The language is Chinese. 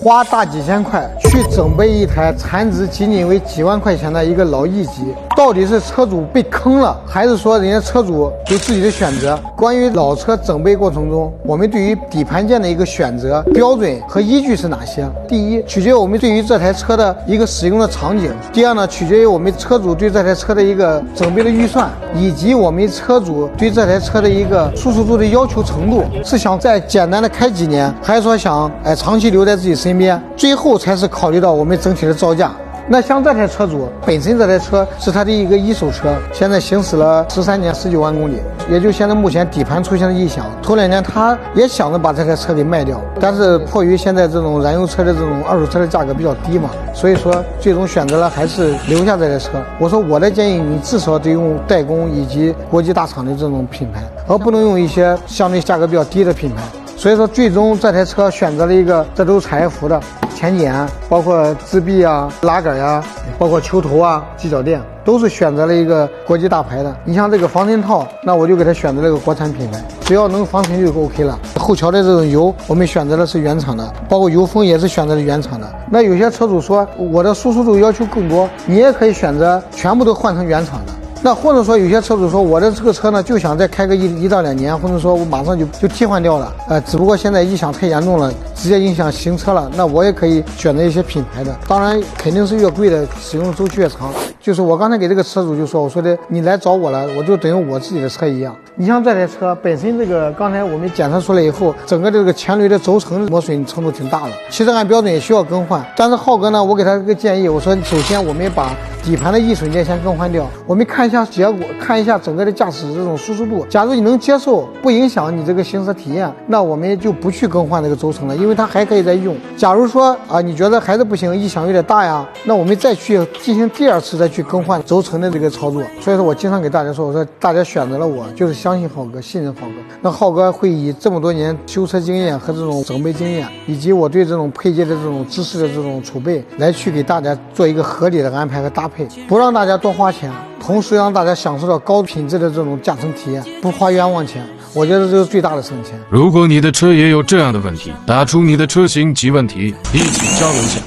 花大几千块去整备一台残值仅仅为几万块钱的一个老 E 级，到底是车主被坑了，还是说人家车主有自己的选择？关于老车整备过程中，我们对于底盘件的一个选择标准和依据是哪些？第一，取决于我们对于这台车的一个使用的场景；第二呢，取决于我们车主对这台车的一个整备的预算，以及我们车主对这台车的一个舒适度的要求程度，是想再简单的开几年，还是说想长期留在自己身边？最后才是考虑到我们整体的造价。那像这台车主本身，这台车是他的一个一手车，现在行驶了13年19万公里，也就现在目前底盘出现了异响。头2年他也想着把这台车给卖掉，但是迫于现在这种燃油车的这种二手车的价格比较低嘛，所以说最终选择了还是留下这台车。我说我的建议，你至少得用代工以及国际大厂的这种品牌，而不能用一些相对价格比较低的品牌。所以说最终这台车选择了一个，这都是产业服的前减，包括自闭啊、拉杆啊，包括球头啊、机脚垫，都是选择了一个国际大牌的。你像这个防尘套，那我就给它选择了一个国产品牌，只要能防尘就 OK 了。后桥的这种油，我们选择的是原厂的，包括油封也是选择的原厂的。那有些车主说我的舒适度要求更多，你也可以选择全部都换成原厂的。那或者说有些车主说我的这个车呢就想再开个1到2年，或者说我马上就替换掉了，只不过现在异响太严重了，直接影响行车了，那我也可以选择一些品牌的，当然肯定是越贵的使用周期越长。就是我刚才给这个车主就说，我说的你来找我了，我就等于我自己的车一样。你像这台车本身这个刚才我们检测出来以后，整个这个前轮的轴承磨损程度挺大的，其实按标准也需要更换。但是浩哥呢，我给他一个建议，我说首先我们把底盘的易损件先更换掉，我们看一下结果，看一下整个的驾驶这种舒适度。假如你能接受，不影响你这个行驶体验，那我们就不去更换这个轴承了，因为它还可以再用。假如说你觉得还是不行，异响有点大呀，那我们再去进行第2次再去更换轴承的这个操作。所以说我经常给大家说，我说大家选择了我，就是相信浩哥，信任浩哥。那浩哥会以这么多年修车经验和这种整备经验，以及我对这种配件的这种知识的这种储备，来去给大家做一个合理的安排和搭配，不让大家多花钱，同时让大家享受到高品质的这种驾乘体验，不花冤枉钱。我觉得这是最大的省钱。如果你的车也有这样的问题，打出你的车型及问题，一起交流一下。